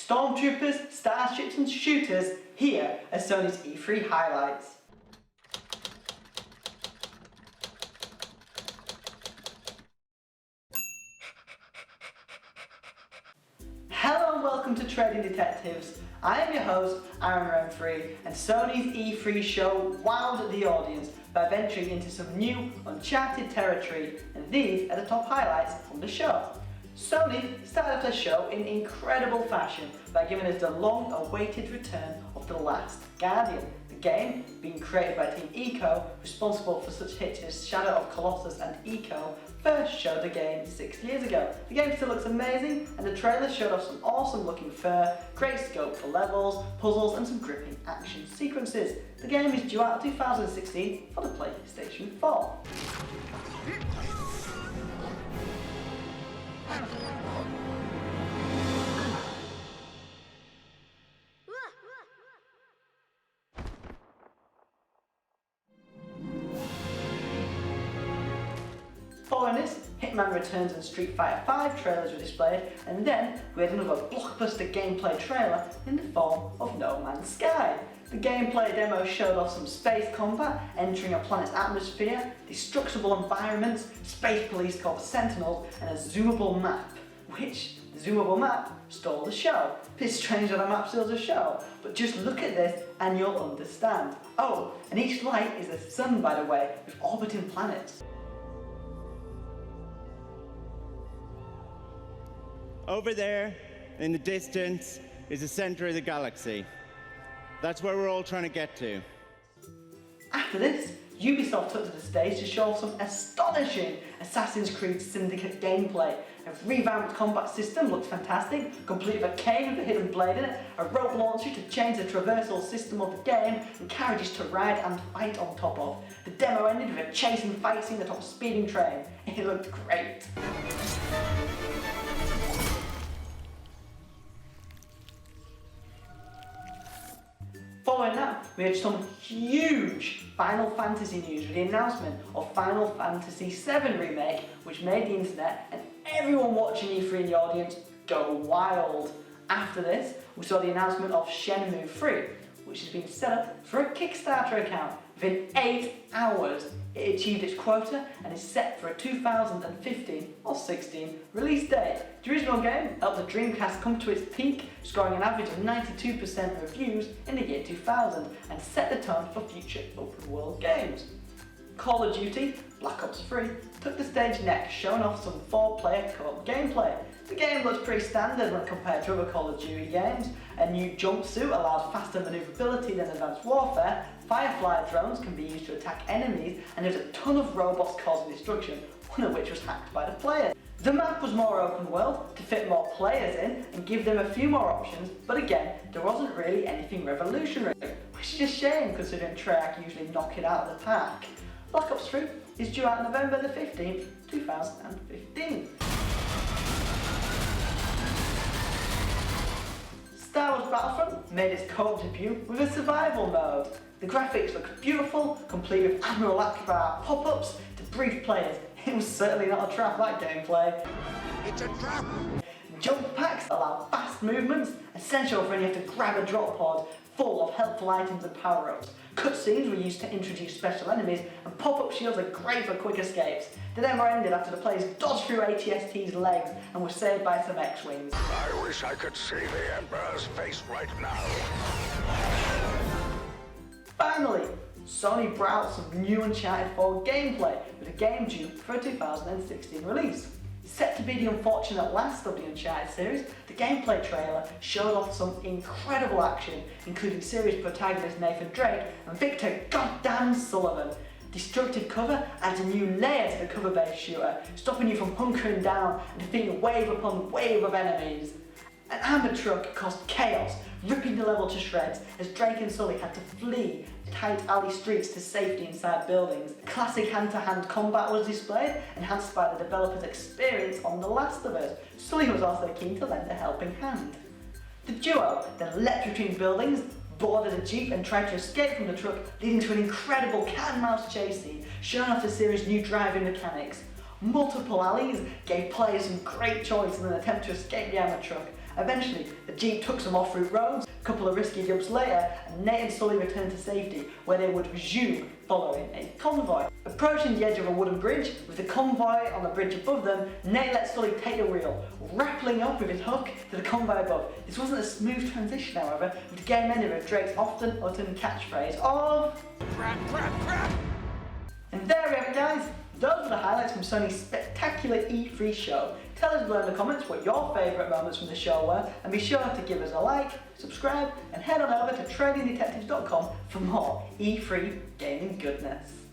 Stormtroopers, starships and shooters, here are Sony's E3 highlights. Hello and welcome to Trading Detectives. I am your host, Aaron Renfree, and Sony's E3 show wowed the audience by venturing into some new Uncharted territory, and these are the top highlights from the show. Sony started the show in incredible fashion by giving us the long-awaited return of The Last Guardian. The game, being created by Team Ico, responsible for such hits as Shadow of Colossus and Ico, first showed the game 6 years ago. The game still looks amazing, and the trailer showed off some awesome looking fur, great scope for levels, puzzles and some gripping action sequences. The game is due out in 2016 for the PlayStation 4. Following this, Hitman Returns and Street Fighter V trailers were displayed, and then we had another blockbuster gameplay trailer in the form of No Man's Sky. The gameplay demo showed off some space combat, entering a planet's atmosphere, destructible environments, space police called Sentinels, and a zoomable map, which the zoomable map stole the show. It's strange that a map steals a show, but just look at this and you'll understand. Oh, and each light is the sun, by the way, with orbiting planets. Over there, in the distance, is the center of the galaxy. That's where we're all trying to get to. After this, Ubisoft took to the stage to show off some astonishing Assassin's Creed Syndicate gameplay. A revamped combat system looked fantastic, complete with a cane with a hidden blade in it, a rope launcher to change the traversal system of the game, and carriages to ride and fight on top of. The demo ended with a chase and fight scene atop a speeding train. It looked great. Following that, we had some huge Final Fantasy news with the announcement of Final Fantasy VII Remake, which made the internet and everyone watching E3 in the audience go wild. After this, we saw the announcement of Shenmue 3, which has been set up for a Kickstarter account. Within 8 hours, it achieved its quota and is set for a 2015 or 16 release date. The original game helped the Dreamcast come to its peak, scoring an average of 92% reviews in the year 2000 and set the tone for future open world games. Call of Duty Black Ops 3 took the stage next, showing off some 4-player co-op gameplay. The game looks pretty standard when compared to other Call of Duty games. A new jumpsuit allows faster maneuverability than Advanced Warfare, Firefly drones can be used to attack enemies, and there's a ton of robots causing destruction, one of which was hacked by the players. The map was more open world to fit more players in and give them a few more options, but again, there wasn't really anything revolutionary, which is a shame considering Treyarch usually knock it out of the park. Black Ops 3 is due out November the 15th, 2015. Star Wars Battlefront made its co-op debut with a survival mode. The graphics looked beautiful, complete with Admiral Akbar pop-ups to brief players. It was certainly not a trap, that gameplay. It's a trap! Jump packs allow fast movements, essential for when you have to grab a drop pod full of helpful items and power-ups. Cutscenes were used to introduce special enemies, and pop-up shields are great for quick escapes. The demo ended after the players dodged through AT-ST's legs and were saved by some X-Wings. I wish I could see the Emperor's face right now. Finally, Sony brought out some new Uncharted 4 gameplay with a game due for a 2016 release. Set to be the unfortunate last of the Uncharted series, the gameplay trailer showed off some incredible action, including series protagonist Nathan Drake and Victor Goddamn Sullivan. Destructive cover adds a new layer to the cover-based shooter, stopping you from hunkering down and defeating wave upon wave of enemies. An armoured truck caused chaos, ripping the level to shreds as Drake and Sully had to flee tight alley streets to safety inside buildings. Classic hand-to-hand combat was displayed, enhanced by the developer's experience on The Last of Us. Sully was also keen to lend a helping hand. The duo then leapt between buildings, boarded a jeep and tried to escape from the truck, leading to an incredible cat-and-mouse chase scene, showing off the series' new driving mechanics. Multiple alleys gave players some great choice in an attempt to escape the armoured truck, Eventually, the Jeep took some off-route roads, a couple of risky jumps later, and Nate and Sully returned to safety, where they would resume following a convoy. Approaching the edge of a wooden bridge, with the convoy on the bridge above them, Nate let Sully take the wheel, rappelling up with his hook to the convoy above. This wasn't a smooth transition, however, with the game ended with Drake's often uttered catchphrase of crap, crap, crap. And there we have it, guys. Those were the highlights from Sony's spectacular E3 show. Tell us below in the comments what your favourite moments from the show were, and be sure to give us a like, subscribe, and head on over to tradingdetectives.com for more E3 gaming goodness.